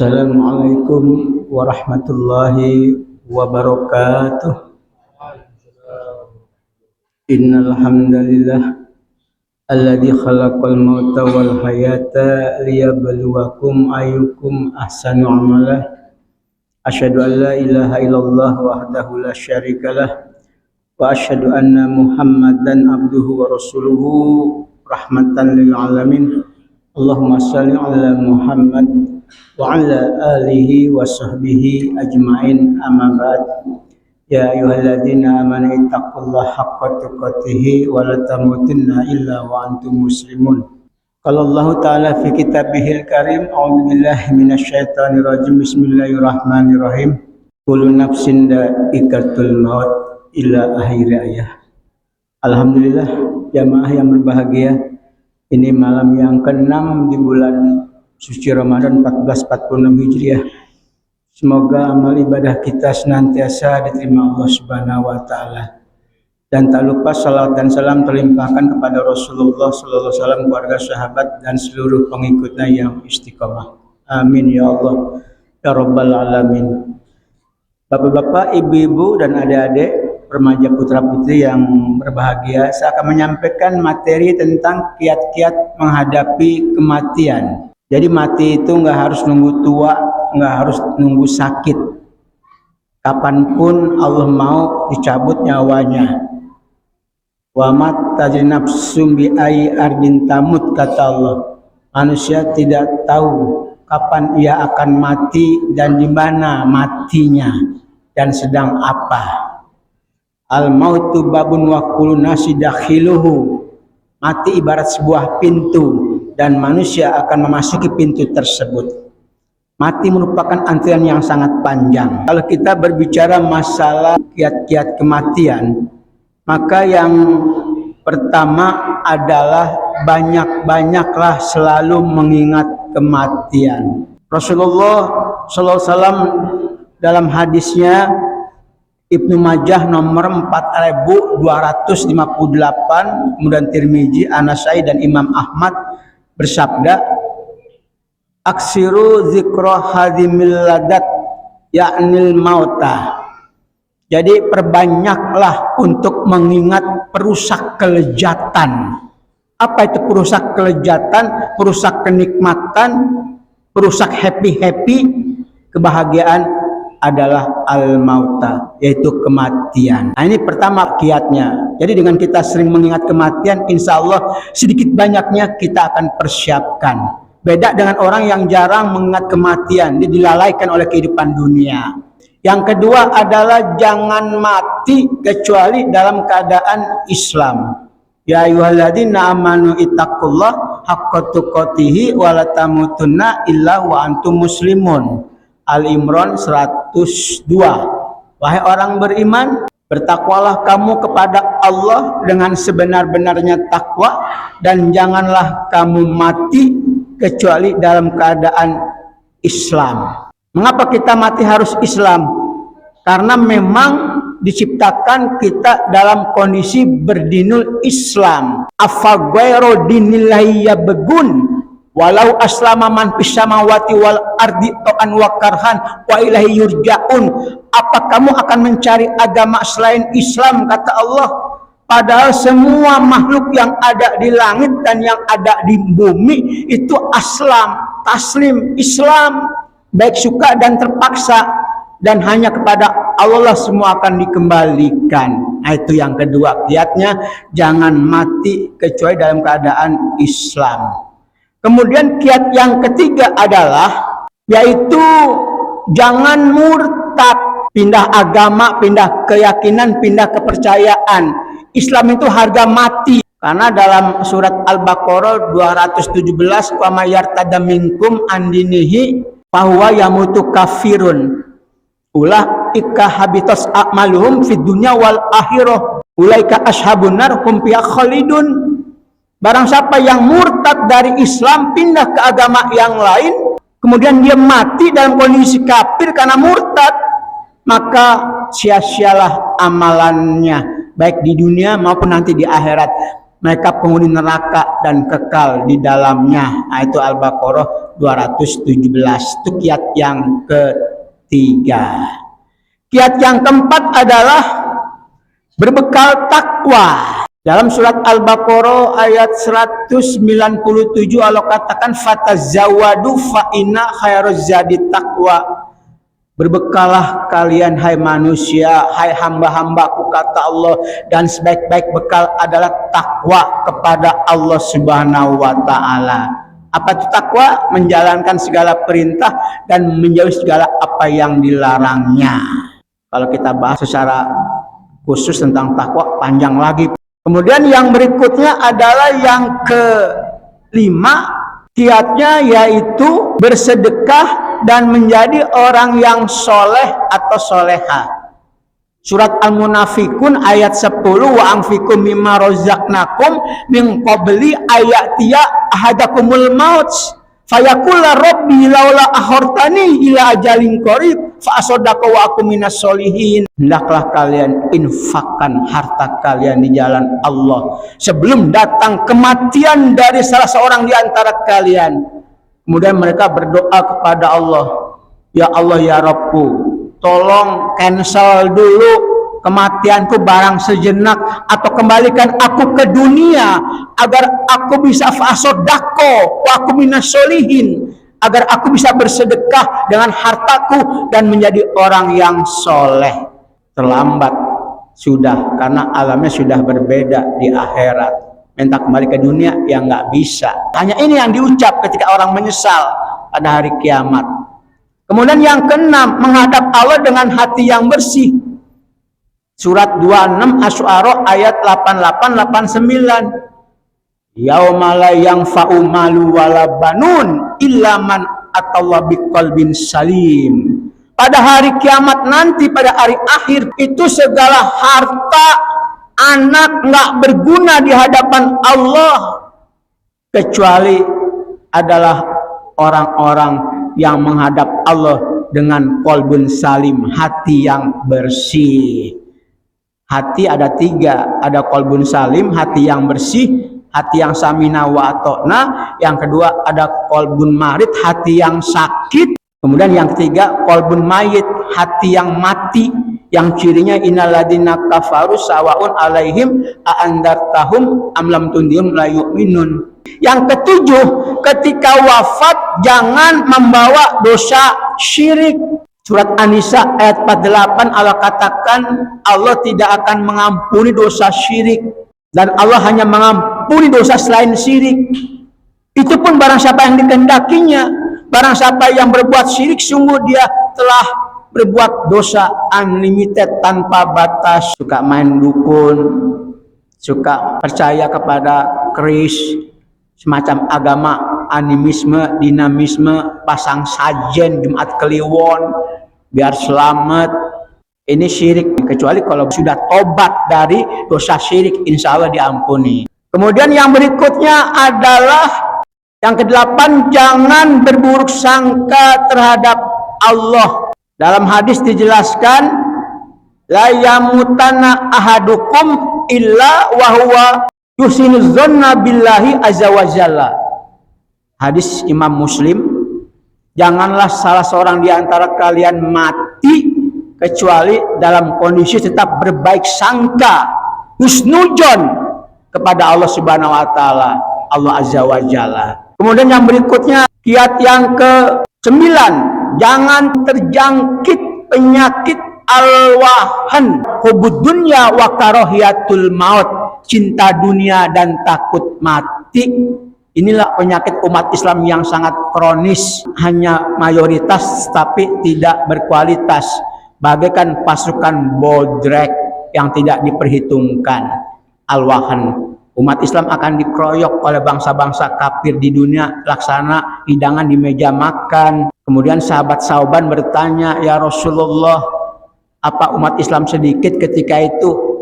Assalamualaikum warahmatullahi wabarakatuh. Innal hamdalillah alladzi khalaqal mauta wal hayata liyabluwakum ayyukum ahsanu amala. Asyhadu an la ilaha illallah wahdahu la syarikalah wa asyhadu anna Muhammadan abduhu wa rasuluhu rahmatan lil alamin. Allahumma shalli ala Muhammad wa ala alihi wa sahbihi ajma'in, amma ba'd. Ya ayyuhalladzina amanu ittaqullaha haqqa tuqatih wa la tamutunna illa wa antum muslimun. Qala Allah ta'ala fi kitabihil karim, a'udzu billahi minasyaitonir rajim. Bismillahirrahmanirrahim. Kullu nafsin dha'iqatul maut ila akhir ayat. Alhamdulillah jamaah yang berbahagia. Ini malam yang ke-6 di bulan suci Ramadan 1446 Hijriah. Semoga amal ibadah kita senantiasa diterima Allah Subhanahu wa taala. Dan tak lupa salawat dan salam terlimpahkan kepada Rasulullah sallallahu alaihi wasallam, keluarga, sahabat dan seluruh pengikutnya yang istiqomah. Amin ya Allah ya rabbal alamin. Bapak-bapak, ibu-ibu dan adik-adik, remaja putra-putri yang berbahagia, saya akan menyampaikan materi tentang kiat-kiat menghadapi kematian. Jadi mati itu nggak harus nunggu tua, nggak harus nunggu sakit. Kapanpun Allah mau dicabut nyawanya. Wa mat tajri nafsum bi ayyi ardin tamut, kata Allah. Manusia tidak tahu kapan ia akan mati dan di mana matinya dan sedang apa. Al-mautu babun wa kullu nasi dakhiluhu. Mati ibarat sebuah pintu dan manusia akan memasuki pintu tersebut. Mati merupakan antrian yang sangat panjang. Kalau kita berbicara masalah kiat-kiat kematian, maka yang pertama adalah banyak-banyaklah selalu mengingat kematian. Rasulullah sallallahu alaihi wasallam dalam hadisnya Ibnu Majah nomor 4258, kemudian Tirmizi, An-Nasai dan Imam Ahmad bersabda, aksiru zikra hadimil ladat ya'nil mauta. Jadi perbanyaklah untuk mengingat perusak kelezatan. Apa itu perusak kelezatan? Perusak kenikmatan, perusak happy, kebahagiaan adalah al-mauta, yaitu kematian. Nah, ini pertama kiatnya. Jadi dengan kita sering mengingat kematian, insya Allah sedikit banyaknya kita akan persiapkan. Beda dengan orang yang jarang mengingat kematian, dia dilalaikan oleh kehidupan dunia. Yang kedua adalah jangan mati kecuali dalam keadaan Islam. Ya ayyuhalladzina amanu ittaqullaha haqqa tuqatih wa la tamutunna illa wa antum muslimun. Al-Imran 102. Wahai orang beriman, bertakwalah kamu kepada Allah dengan sebenar-benarnya takwa, dan janganlah kamu mati kecuali dalam keadaan Islam. Mengapa kita mati harus Islam? Karena memang diciptakan kita dalam kondisi berdinul Islam. Afa ghairu dinillahi yabghun walau aslama man fis samawati wal ardi ta'an wa karhan wa ilahi yurja'un. Apa kamu akan mencari agama selain Islam, kata Allah, padahal semua makhluk yang ada di langit dan yang ada di bumi itu aslam, taslim, Islam, baik suka dan terpaksa, dan hanya kepada Allah semua akan dikembalikan. Nah, itu yang kedua kiatnya, jangan mati kecuali dalam keadaan Islam. Kemudian kiat yang ketiga adalah yaitu jangan murtad, pindah agama, pindah keyakinan, pindah kepercayaan. Islam itu harga mati. Karena dalam surat Al-Baqarah 217, wa may yartadda minkum an dinihi fa huwa yamutu kafirun. Ulaika habitas a'maluhum fid dunya wal akhirah. Ulaika ashabun nar hum fiha khalidun. Barang siapa yang murtad dari Islam, pindah ke agama yang lain, kemudian dia mati dalam kondisi kafir karena murtad, maka sia-sialah amalannya, baik di dunia maupun nanti di akhirat. mereka penghuni neraka dan kekal di dalamnya. Nah, itu Al-Baqarah 217. Itu kiat yang ketiga. Kiat yang keempat adalah berbekal takwa. Dalam surat Al-Baqarah ayat 197 Allah katakan fatazawwadu fa inna khairaz zadi taqwa. Berbekalah kalian hai manusia, hai hamba-hambaku kata Allah, dan sebaik-baik bekal adalah takwa kepada Allah Subhanahu wa taala. Apa itu takwa? Menjalankan segala perintah dan menjauhi segala apa yang dilarangnya. Kalau kita bahas secara khusus tentang takwa panjang lagi. Kemudian yang berikutnya adalah yang kelima, kiatnya yaitu bersedekah dan menjadi orang yang soleh atau soleha. Surat Al-Munafikun ayat 10, wa anfiqu mimma razaqnakum min qabli ayatiya ahadakumul maut fayaqul rabbi laula akhartani ila ajalin qarib fa asaddaqa wa akum minas solihin. Hendaklah kalian infakkan harta kalian di jalan Allah sebelum datang kematian dari salah seorang di antara kalian. Kemudian mereka berdoa kepada Allah, ya Allah ya Rabbku, tolong cancel dulu kematianku barang sejenak, atau kembalikan aku ke dunia agar aku bisa fasodako wa aku minas solihin, agar aku bisa bersedekah dengan hartaku dan menjadi orang yang soleh. Terlambat sudah, karena alamnya sudah berbeda di akhirat. Minta kembali ke dunia yang nggak bisa. Hanya ini yang diucap ketika orang menyesal pada hari kiamat. Kemudian yang keenam, menghadap Allah dengan hati yang bersih. Surat 26 Asy-Syu'ara ayat 88-89. Yauma la yanfa'u malu wala banun illa man atallaha biqalbin salim. Pada hari kiamat nanti, pada hari akhir, itu segala harta, anak nggak berguna di hadapan Allah kecuali adalah orang-orang yang menghadap Allah dengan qalbun salim, hati yang bersih. Hati ada tiga, ada qalbun salim, hati yang bersih, hati yang samina wa ata'na, yang kedua ada qalbun marid, hati yang sakit, kemudian yang ketiga qalbun mayit, hati yang mati, yang cirinya innalladzina kafaru sawaun alaihim a'andartahum am lam tundirhum la yu'minun. Yang ketujuh, ketika wafat jangan membawa dosa syirik. Surat An-Nisa ayat 48 Allah katakan Allah tidak akan mengampuni dosa syirik, dan Allah hanya mengampuni dosa selain syirik. Itu pun barang siapa yang dikehendakinya. Barang siapa yang berbuat syirik, sungguh dia telah berbuat dosa unlimited, tanpa batas. Suka main dukun, suka percaya kepada keris, semacam agama animisme, dinamisme, pasang sajen Jumat Kliwon biar selamat. Ini syirik, kecuali kalau sudah tobat dari dosa syirik, insya Allah diampuni. Kemudian yang berikutnya adalah yang kedelapan, jangan berburuk sangka terhadap Allah. Dalam hadis dijelaskan, la yamutanna ahadukum illa wa huwa yuhsinu dzanna billahi azza wa jalla. Hadis Imam Muslim, janganlah salah seorang di antara kalian mati kecuali dalam kondisi tetap berbaik sangka, husnudzon kepada Allah Subhanahu wa taala, Allah azza wa jalla. Kemudian yang berikutnya, kiat yang ke-9, jangan terjangkit penyakit al-wahan, hubud dunya wa karahiyatul maut, cinta dunia dan takut mati. Inilah penyakit umat Islam yang sangat kronis, hanya mayoritas tapi tidak berkualitas, bagaikan pasukan bodrek yang tidak diperhitungkan. Al-wahan, umat Islam akan dikeroyok oleh bangsa-bangsa kafir di dunia, laksana hidangan di meja makan. Kemudian sahabat Sauban bertanya, ya Rasulullah, apa umat Islam sedikit ketika itu?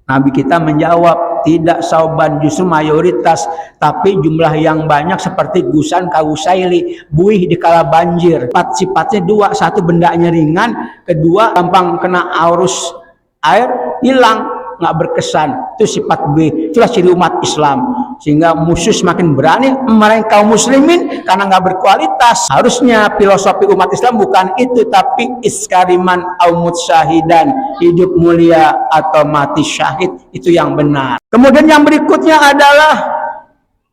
Nabi kita menjawab, tidak Sauban, justru mayoritas, tapi jumlah yang banyak seperti gusan kausaili, buih di kala banjir. Sifatnya dua, satu bendanya ringan, kedua gampang kena arus air, hilang. nggak berkesan. Itu sifat B, itulah ciri umat Islam. Sehingga musuh semakin berani meraih kaum muslimin karena nggak berkualitas. Harusnya filosofi umat Islam bukan itu, tapi iskariman aumut syahidan, hidup mulia atau mati syahid, itu yang benar. Kemudian yang berikutnya adalah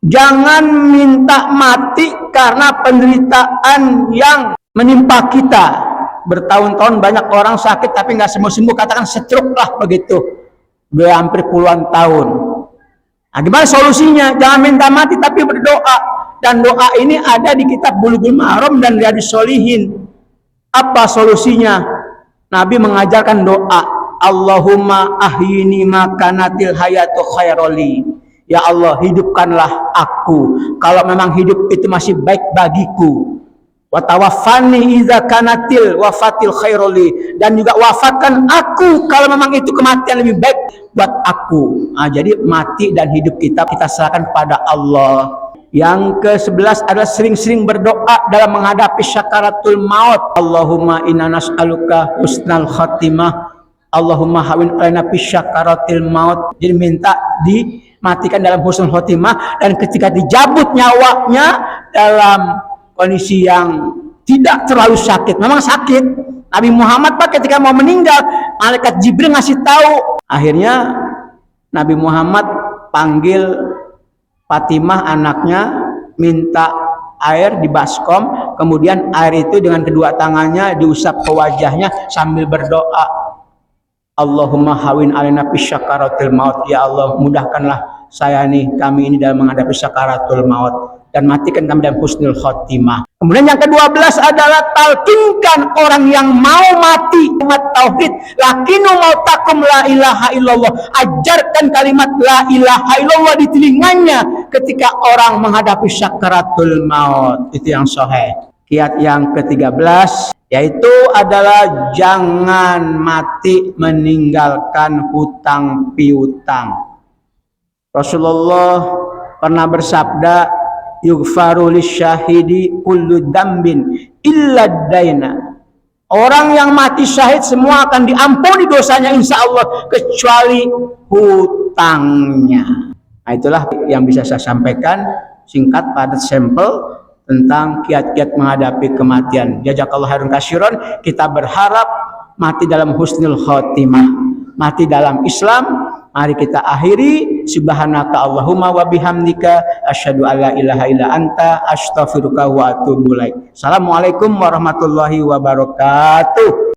jangan minta mati karena penderitaan yang menimpa kita. Bertahun-tahun banyak orang sakit tapi nggak sembuh-sembuh, katakan stroke lah begitu, udah hampir puluhan tahun. Nah, gimana solusinya? Jangan minta mati tapi berdoa, dan doa ini ada di kitab Bulughul Maram dan Riyadhus Shalihin. Apa solusinya? Nabi mengajarkan doa, Allahumma ahyini makanatil hayatu khairoli. Ya Allah, hidupkanlah aku kalau memang hidup itu masih baik bagiku. Wa tawaffani idza kanatil wafatil khairoli, dan juga wafatkan aku kalau memang itu kematian lebih baik buat aku. Nah, jadi mati dan hidup kita serahkan kepada Allah. Yang ke-11 adalah sering-sering berdoa dalam menghadapi syakaratul maut. Allahumma inna nas'aluka husnal khatimah, Allahumma hawin alaina fi syakaratil maut. Jadi minta dimatikan dalam husnul khotimah, dan ketika dijabut nyawanya dalam kondisi yang tidak terlalu sakit. Memang sakit. Nabi Muhammad Pak ketika mau meninggal, malaikat Jibril ngasih tahu. Akhirnya Nabi Muhammad panggil Fatimah anaknya, minta air di baskom, kemudian air itu dengan kedua tangannya diusap ke wajahnya sambil berdoa, Allahumma hawin alaina fi syakaratil maut. Ya Allah, mudahkanlah saya kami ini dalam menghadapi syakaratul maut, dan matikan kami dalam husnul khotimah. Kemudian yang ke-12 adalah talkinkan orang yang mau mati umat tauhid, lakinu mautakum la ilaha illallah. Ajarkan kalimat la ilaha illallah di telinganya ketika orang menghadapi syakaratul maut. Itu yang sahih. Kiat yang ke-13 yaitu adalah jangan mati meninggalkan hutang piutang. Rasulullah pernah bersabda, yughfaru lisyahidi kullu dambin illa daina. Orang yang mati syahid semua akan diampuni dosanya insya Allah kecuali hutangnya. Nah, itulah yang bisa saya sampaikan singkat padat sampel tentang kiat-kiat menghadapi kematian. Jazakallahu khairan katsiran. Kita berharap mati dalam husnul khotimah, mati dalam Islam. Mari kita akhiri. Subhanaka Allahumma wa bihamdika asyhadu alla ilaha illa anta astaghfiruka wa atubu ilaik. Assalamualaikum warahmatullahi wabarakatuh.